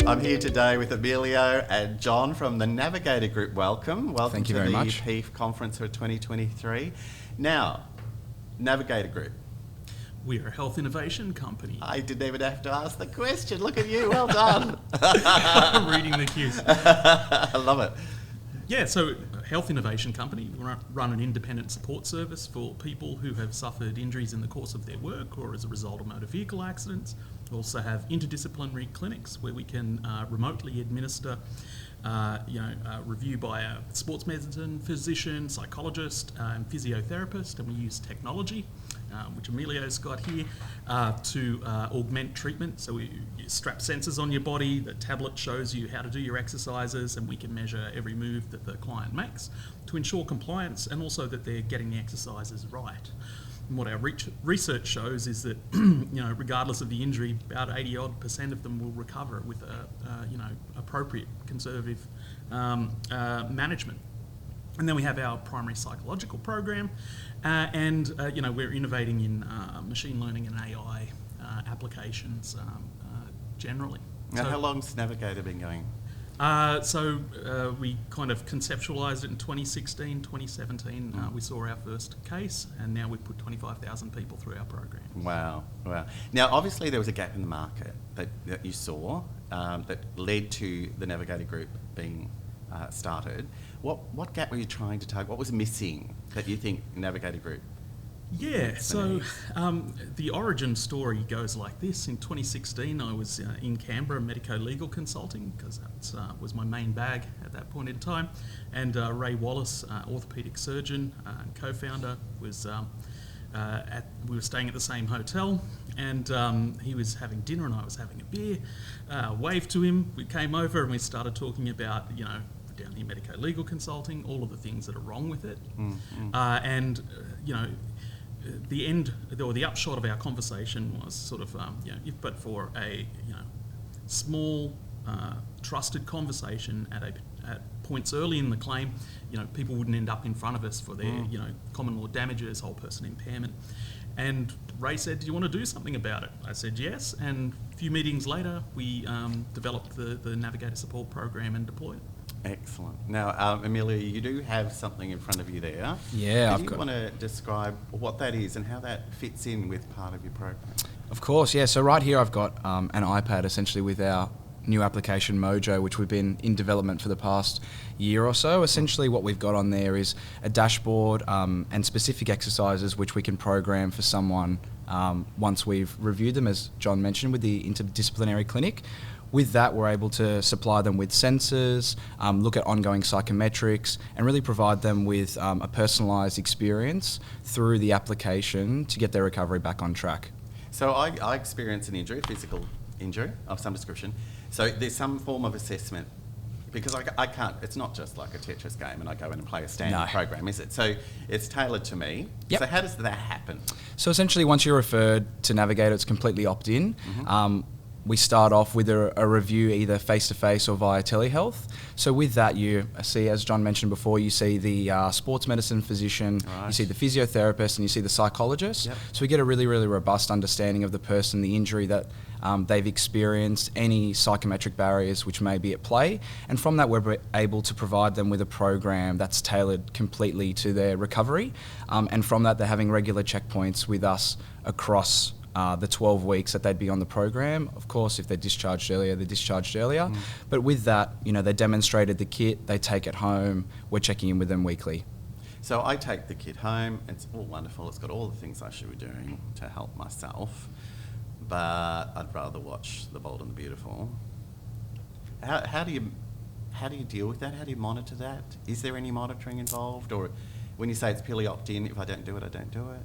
I'm here today with Emilio and John from the Navigator Group. Welcome. Thank you very much. To the PEEF conference for 2023. Now, Navigator Group. We are a health innovation company. I didn't even have to ask the question. Look at you. Well done. Reading the cues. I love it. Yeah, so a health innovation company. We run an independent support service for people who have suffered injuries in the course of their work or as a result of motor vehicle accidents. We also have interdisciplinary clinics where we can remotely administer review by a sports medicine physician, psychologist, and physiotherapist, and we use technology, which Emilio's got here, to augment treatment. So you strap sensors on your body, the tablet shows you how to do your exercises, and we can measure every move that the client makes to ensure compliance and also that they're getting the exercises right. And what our research shows is that, regardless of the injury, about 80% of them will recover with appropriate conservative management. And then we have our primary psychological program, and we're innovating in machine learning and AI applications generally. Now, how long's Navigator been going? We kind of conceptualised it in 2016, 2017. We saw our first case, and now we've put 25,000 people through our program. Wow. Now, obviously, there was a gap in the market that you saw that led to the Navigator Group being started. What gap were you trying to target? What was missing that you think Navigator Group? Yeah, so the origin story goes like this. In 2016, I was in Canberra, medico-legal consulting, because that was my main bag at that point in time. And Ray Wallace, orthopaedic surgeon and co-founder, was we were staying at the same hotel, and he was having dinner and I was having a beer. Waved to him, we came over and we started talking about, down here medico-legal consulting, all of the things that are wrong with it. The end, or the upshot of our conversation was sort of, if but for a small, trusted conversation at points early in the claim, people wouldn't end up in front of us for their, common law damages, whole person impairment. And Ray said, "Do you want to do something about it?" I said yes, and a few meetings later, we developed the Navigator support program and deployed it. Excellent. Now, Emilio, you do have something in front of you there. Yeah, Do you want to describe what that is and how that fits in with part of your program? Of course, yeah. So right here I've got an iPad essentially with our new application Mojo, which we've been in development for the past year or so. Essentially what we've got on there is a dashboard and specific exercises which we can program for someone once we've reviewed them, as John mentioned, with the interdisciplinary clinic. With that, we're able to supply them with sensors, look at ongoing psychometrics, and really provide them with a personalised experience through the application to get their recovery back on track. So I experienced an injury, a physical injury of some description. So there's some form of assessment, because I can't, it's not just like a Tetris game and I go in and play a standard program, is it? So it's tailored to me. Yep. So how does that happen? So essentially once you're referred to Navigator, it's completely opt-in. We start off with a review either face-to-face or via telehealth. So with that, you see, as John mentioned before, you see the sports medicine physician, you see the physiotherapist, and you see the psychologist. Yep. So we get a really, really robust understanding of the person, the injury that they've experienced, any psychometric barriers which may be at play. And from that, we're able to provide them with a program that's tailored completely to their recovery. And from that, they're having regular checkpoints with us across the 12 weeks that they'd be on the program. Of course, if they're discharged earlier, they're discharged earlier. But with that, they demonstrated the kit, they take it home, we're checking in with them weekly. So I take the kit home, it's all wonderful, it's got all the things I should be doing to help myself, but I'd rather watch The Bold and the Beautiful. How do you deal with that? How do you monitor that? Is there any monitoring involved? Or when you say it's purely opt-in, if I don't do it, I don't do it?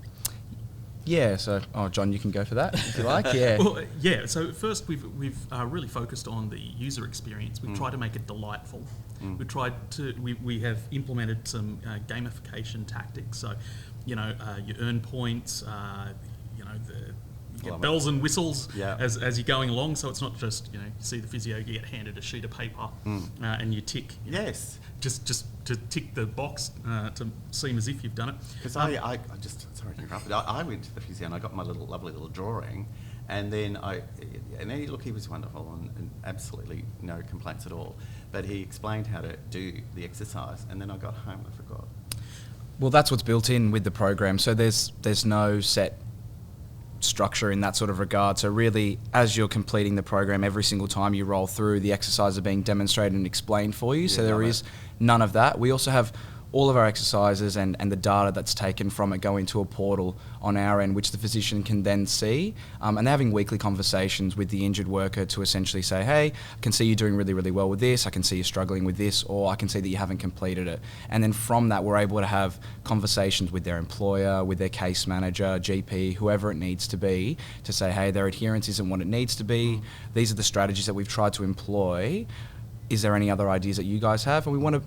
Yeah, so, John, you can go for that if you like. Yeah. Well, yeah. So first, we've really focused on the user experience. We've tried to make it delightful. We have implemented some gamification tactics. So, you earn points. You get bells and whistles as you're going along. So it's not just you see the physio, you get handed a sheet of paper and you tick. Yes. Just to tick the box to seem as if you've done it. Because I just, sorry to interrupt, but I went to the physio and I got my lovely little drawing, And then he was wonderful and absolutely no complaints at all. But he explained how to do the exercise, and then I got home and I forgot. Well, that's what's built in with the program. So there's no set structure in that sort of regard. So really, as you're completing the program, every single time you roll through, the exercises are being demonstrated and explained for you. So there is none of that. We also have all of our exercises and the data that's taken from it go into a portal on our end, which the physician can then see. And they're having weekly conversations with the injured worker to essentially say, hey, I can see you doing really, really well with this. I can see you struggling with this, or I can see that you haven't completed it. And then from that, we're able to have conversations with their employer, with their case manager, GP, whoever it needs to be, to say, hey, their adherence isn't what it needs to be. These are the strategies that we've tried to employ. Is there any other ideas that you guys have? And we want to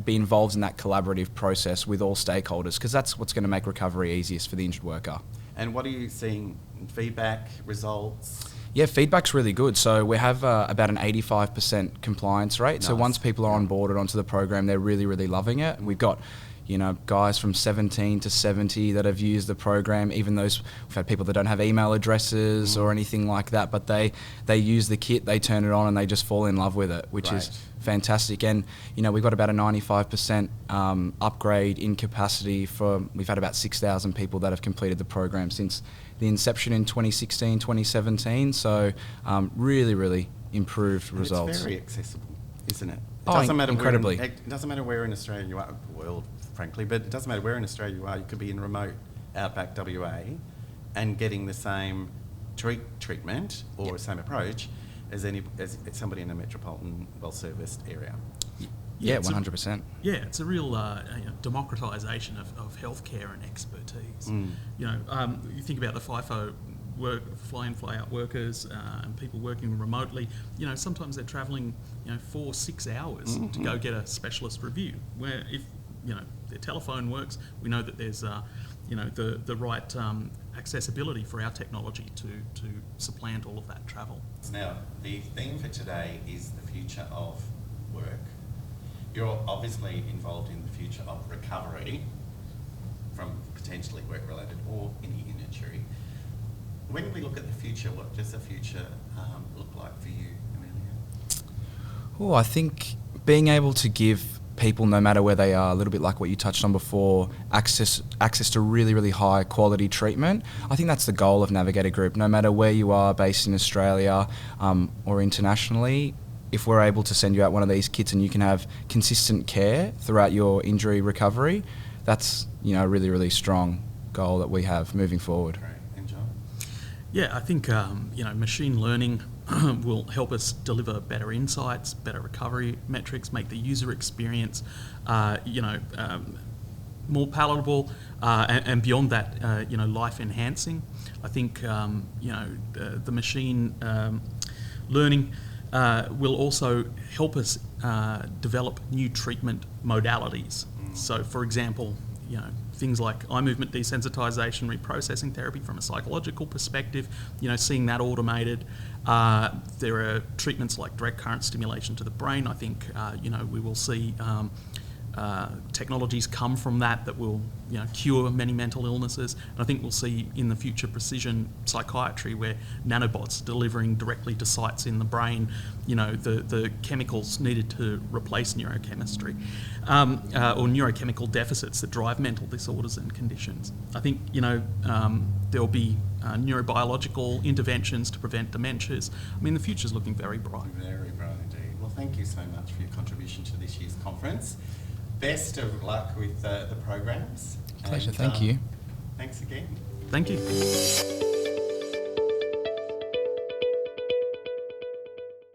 be involved in that collaborative process with all stakeholders, because that's what's going to make recovery easiest for the injured worker. And what are you seeing? Feedback, results? Yeah, feedback's really good. So we have about an 85% compliance rate. Nice. So once people are onboarded onto the program, they're really, really loving it. We've got guys from 17 to 70 that have used the program, even those we've had people that don't have email addresses or anything like that, but they use the kit, they turn it on and they just fall in love with it, which is fantastic. And we've got about a 95% upgrade in capacity we've had about 6,000 people that have completed the program since the inception in 2016, 2017. So really, really improved results. It's very accessible, isn't it? Incredibly. It doesn't matter where in Australia you are, world, frankly, but it doesn't matter where in Australia you are. You could be in remote outback WA and getting the same treatment or same approach as somebody in a metropolitan, well-serviced area. Yeah, 100%. It's a real democratisation of healthcare and expertise. You think about the FIFO fly in, fly out workers and people working remotely. Sometimes they're travelling 4-6 hours to go get a specialist review. Where if their telephone works, we know that there's the right accessibility for our technology to supplant all of that travel. Now, the theme for today is the future of work. You're obviously involved in the future of recovery from potentially work-related or any injury. When we look at the future, what does the future look like for you, Emilio? I think being able to give people, no matter where they are, a little bit like what you touched on before, access to really, really high quality treatment. I think that's the goal of Navigator Group. No matter where you are, based in Australia or internationally, if we're able to send you out one of these kits and you can have consistent care throughout your injury recovery, that's a really, really strong goal that we have moving forward. Great. And John? Yeah, I think machine learning will help us deliver better insights, better recovery metrics, make the user experience, more palatable, and beyond that, life enhancing. I think the machine learning will also help us develop new treatment modalities. So, for example, things like eye movement desensitization, reprocessing therapy from a psychological perspective, seeing that automated. There are treatments like direct current stimulation to the brain. I think, we will see technologies come from that will, cure many mental illnesses. And I think we'll see in the future precision psychiatry where nanobots delivering directly to sites in the brain, the chemicals needed to replace neurochemistry or neurochemical deficits that drive mental disorders and conditions. I think, there'll be neurobiological interventions to prevent dementias. The future's looking very bright. Very bright indeed. Well, thank you so much for your contribution to this year's conference. Best of luck with the programs. Pleasure, thank you. Thanks again. Thank you.